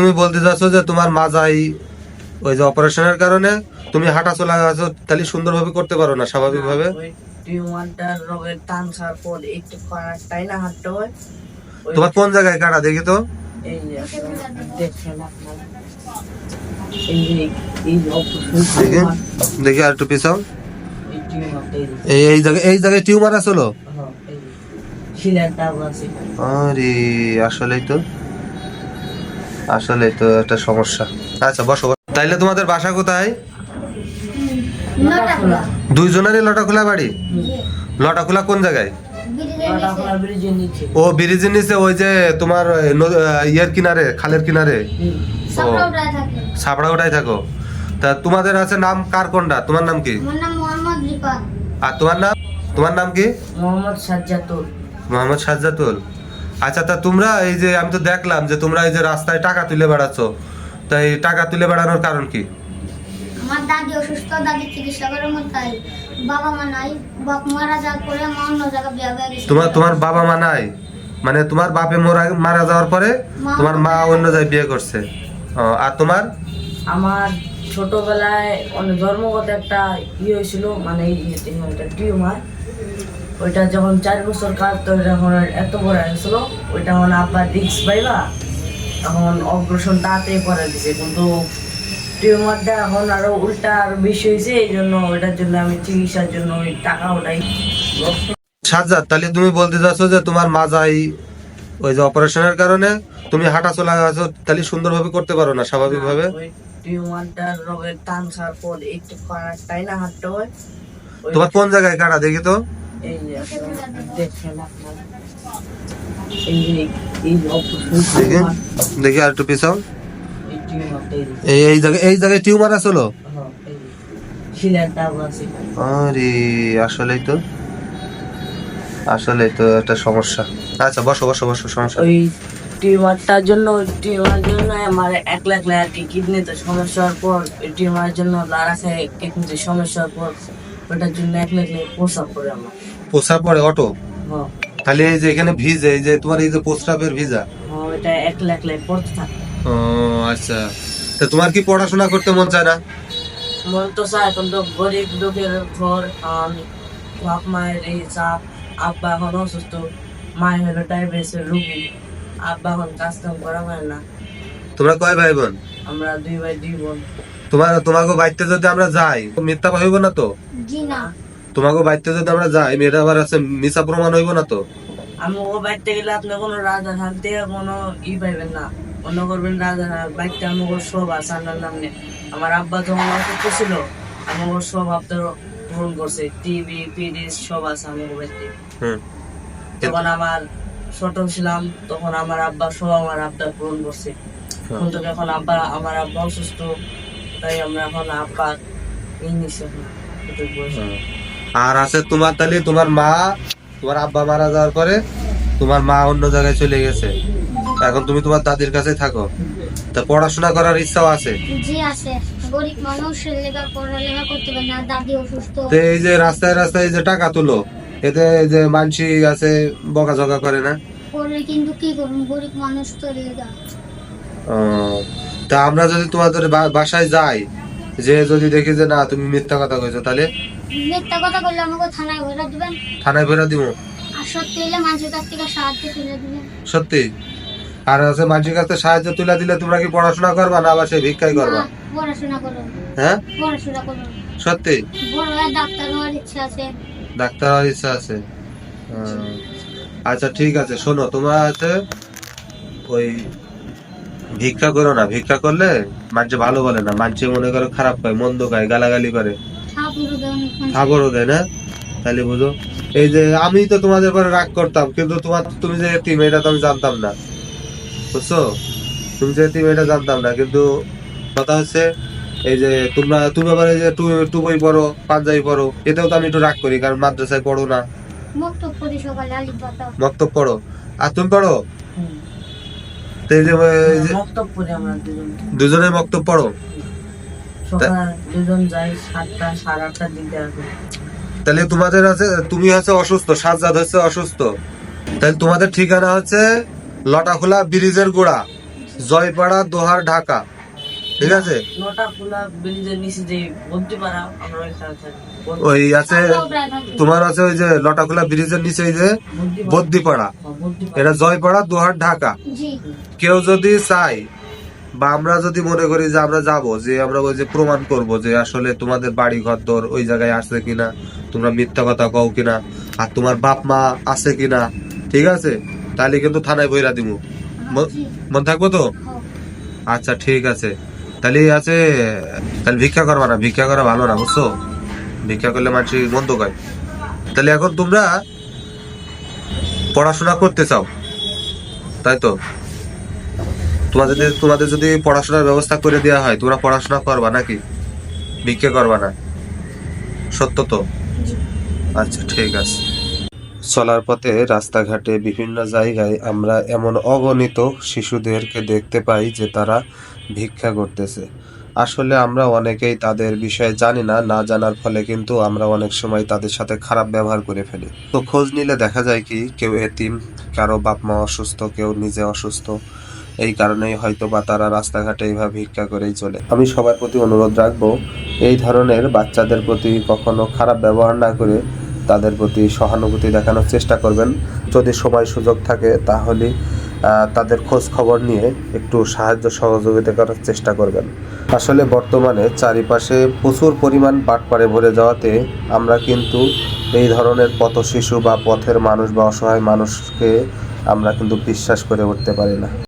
তুমি বলতে চাচ্ছ যে তোমার মাজাই ওই যে অপারেশনের কারণে তুমি হাঁটা চলা আছো, তাহলে সুন্দরভাবে করতে পারো না স্বাভাবিক ভাবে? তোমার কোন জায়গায় কাটা দেখি তো? দেখি আর একটু পিছাও। এই জায়গায় টিউমার আসলো? আরে আসলেই তো একটা সমস্যা। আচ্ছা বসো। তাইলে তোমাদের বাসা কোথায়? দুইজনেরই লটাখোলা বাড়ি? লটাখোলা কোন জায়গায়? ও ব্রিজের নিচে, ওই যে তোমার ইয়ের কিনারে, খালের কিনারে। ছাপড়া ওটাই থাকো। তা তোমাদের আছে নাম কার কোনটা? তোমার নাম কি? আর তোমার নাম কি? মোহাম্মদ সাজ্জাতুল। আচ্ছা, তা তোমরা এই যে আমি তো দেখলাম যে তোমরা এই যে রাস্তায় টাকা তুলে বেড়াচ্ছ, তাই টাকা তুলে বেড়ানোর কারণ কি? আমার দাদি অসুস্থ, দাদি চিকিৎসা করে তাই বাবা মা নাই, বাপ মারা যাওয়ার পরে মা অন্য জায়গায় বিয়ে হয়ে গেছে। তোমার বাবা মা নাই মানে তোমার বাপে মারা যাওয়ার পরে তোমার মা অন্য জায়গায় বিয়ে করছে? আর তোমার? আমার ছোটবেলায় জন্মগত একটা হয়েছিল, মানে টিউমার। ওইটা যখন 4 বছর কাজ, তো যখন এত বড় হয়েছিল, ওইটা মানে আব্বা রিক্স পাইবা, তখন অপারেশন তাড়াতাড়ি করে দিছে। কিন্তু টিউমারটা এখন আরো উল্টা আরো বেশি হয়েছে, এই জন্য ওইটার জন্য আমি চিকিৎসার জন্য ওই টাকা ওটাই। সাজ্জাদ, তাহলে তুমি বলতে চাচ্ছ যে তোমার মাজাই ওই যে অপারেশনের কারণে তুমি হাঁটা চলা আছো, তাহলে সুন্দরভাবে করতে পারো না স্বাভাবিক ভাবে? টিউমারটার রোগের টান ছাড়ার পর একটু তাই না হাঁটতে হয়। তোমার কোন জায়গায় কাটা দেখি তো? এই যে দেখেন আপনারা, দেখি আর একটু পিছাও। এই জায়গায় টিউমার আসলো? আরে আসলেই তো একটা সমস্যা। আচ্ছা বসো সমস্যা। ওই টিউমারটার জন্য আমার 1 লাখ আর কি কিডনিতে সমস্যার পর, ওই টিউমারের জন্য লারাসে কিডনিতে সমস্যার পর, ওটার জন্য 1 লাখ প্রস্রাব করে আমার। প্রস্রাব পড়ে অটো? তাহলে এই যে এখানে ভিজে, এই যে তোমার এই যে প্রস্রাবের ভিজা, ওটা 1 লাখ পড়তে থাকে। ও আচ্ছা, তা তোমার কি পড়াশোনা করতে মন চায় না? মন তো চায়, এখন তো গরিব লোকের ঘর, বাপ মায়ের এই চাপ। আব্বা এখন অসুস্থ, মায়ের হলো ডায়াবেটিসের রোগী, আব্বা এখন কাজ কাম করা হয় না। তোমরা কয় ভাই বোন? আমরা 2 ভাই 2 বোন। তোমাকে বাড়িতে যদি আমরা যাই, মিথ্যা হইব না তো? জি না। তোমাকে বাড়িতে যদি আমরা যাই, মেয়েটা আবার আছে মিথ্যা প্রমাণ হইব না তো? আমি ও বাড়িতে গেলে আপনি কোনো রাজা হাত দিয়ে কোনো পাইবেন না, মনে করবেন রাজা বাড়িতে আমাকে সব আছে আমার নামে। আমার আব্বা যখন অসুস্থ ছিল, আমাকে সব আবদার পূরণ করছে, টিভি ফ্রিজ সব আছে আমাকে বাড়িতে। যখন আমার ছোট ছিলাম, তখন আমার আব্বা সব আমার আবদার পূরণ করছে। কিন্তু এখন আমার আব্বা অসুস্থ, তাই আমরা এখন আব্বা নিচ্ছি। আর আছে তোমার, তাহলে তোমার আব্বা মারা যাওয়ার পরে তোমার মা অন্য জায়গায় চলে গেছে, এখন তুমি তোমার দাদির কাছে থাকো। তা পড়াশোনা করার ইচ্ছাও আছে? জি আছে, গরিব মানুষ পড়ালেখা করতে পারে না, দাদি অসুস্থ। এই যে রাস্তায় এই যে টাকা তুলো, এতে যে মানসি আছে বকাঝকা করে না? করে, কিন্তু কি করুন, গরিব মানুষ তো লেগা। তা আমরা যদি তোমাদের বাসায় যাই, যে যদি দেখি যে না তুমি মিথ্যা কথা কইছো, তাহলে? মিথ্যা কথা বললে আমাকে থানায় ভরে দিবেন। থানায় ভরে দিব? আর সত্যি হলে মানুষের কাছ থেকে সাহায্য তুলে দিবেন। সত্যি? আর আছে মানুষের কাছে সাহায্য তুলে দিলে তোমরা কি পড়াশোনা করবা না আবার সেই ভিক্ষাই করবা? পড়াশোনা করুন। হ্যাঁ, পড়াশোনা করুন। সত্যি? বড় হয়ে ডাক্তার হওয়ার ইচ্ছা আছে। ডাক্তার হওয়ার ইচ্ছা আছে? আচ্ছা ঠিক আছে, শোনো, তোমরা আছে ওই ভিক্ষা করো না। ভিক্ষা করলে মানুষ ভালো বলে না, মানুষ মনে করে খারাপ পায়, মন্দ খায়, গালাগালি করে, খাবারও দেয় না। তাহলে বুঝো, এই যে আমি তো তোমাদের পরে রাগ করতাম, কিন্তু তুমি যে এতিম এটা তো আমি জানতাম না, বুঝছো? তুমি যে এতিম এটা জানতাম না, কিন্তু কথা হচ্ছে এই যে তুমি আবার এই যে টুবই পড়ো, পাঞ্জাবি পড়ো, এতেও তো আমি একটু রাগ করি, কারণ মাদ্রাসায় পড়ো না। মক্তব পড়ো? আর তুমি পড়ো? দুজনে মক্তব পড়ো? তাহলে তোমাদের আছে, তুমি হচ্ছে অসুস্থ, সাজ্জাদ হচ্ছে অসুস্থ, তাহলে তোমাদের ঠিকানা হচ্ছে লটাখোলা ব্রিজের গোড়া, জয়পাড়া, দোহার, ঢাকা, ঠিক আছে? নটা খোলা ব্রিজের নিচে যে বন্দি পাড়া, আমরা ওইখানে থাকি। ওই আছে তোমার আছে ওই যে লটাখোলা ব্রিজের নিচে ওই যে বদ্দিপাড়া, এটা জয়পাড়া, দোহার, ঢাকা। জি কেউ যদি চাই বা আমরা যদি মনে করি যে আমরা যাব, যে আমরা ওই যে প্রমাণ করব যে আসলে তোমাদের বাড়ি ঘর দর ওই জায়গায় আছে কিনা, তোমরা মিথ্যা কথা কও কিনা, আর তোমার বাপ মা আছে কিনা, ঠিক আছে? তাহলে কিন্তু থানায় বইরা দিব। মন থাকবো তো? আচ্ছা ঠিক আছে। তাহলে আছে, তাহলে ভিক্ষা করবা না, ভিক্ষা করা ভালো না, বুঝছো? ভিক্ষা করলে মানুষ বন্ধ করে। তাহলে এখন তোমরা পড়াশোনা করতে চাও, তাই তো? তোমাদের যদি পড়াশোনার ব্যবস্থা করে দেওয়া হয়, তোমরা পড়াশোনা করবা নাকি ভিক্ষা করবা না? সত্য তো? আচ্ছা ঠিক আছে। চলার পথে রাস্তাঘাটে বিভিন্ন জায়গায় আমরা এমন অগণিত শিশুদেরকে দেখতে পাই যে তারা ভিক্ষা করতেছে। আসলে আমরা অনেকেই তাদের বিষয়ে জানি না, না জানার ফলে কিন্তু আমরা অনেক সময় তাদের সাথে খারাপ ব্যবহার করে ফেলি। তো খোঁজ নিলে দেখা যায় কি, কেউ এতিম, কারো বাপ মা অসুস্থ, কেউ নিজে অসুস্থ, এই কারণেই হয়তো বা তারা রাস্তাঘাটে এইভাবে ভিক্ষা করেই চলে। আমি সবার প্রতি অনুরোধ রাখবো, এই ধরনের বাচ্চাদের প্রতি কখনো খারাপ ব্যবহার না করে তাদের প্রতি সহানুভূতি দেখানোর চেষ্টা করবেন। যদি সময় সুযোগ থাকে তাহলে তাদের খোঁজ খবর নিয়ে একটু সাহায্য সহযোগিতা করার চেষ্টা করবেন। আসলে বর্তমানে চারিপাশে প্রচুর পরিমাণ বাটপাড়ে ভরে যাওয়াতে আমরা কিন্তু এই ধরনের পথ শিশু বা পথের মানুষ বা অসহায় মানুষকে আমরা কিন্তু বিশ্বাস করে উঠতে পারি না।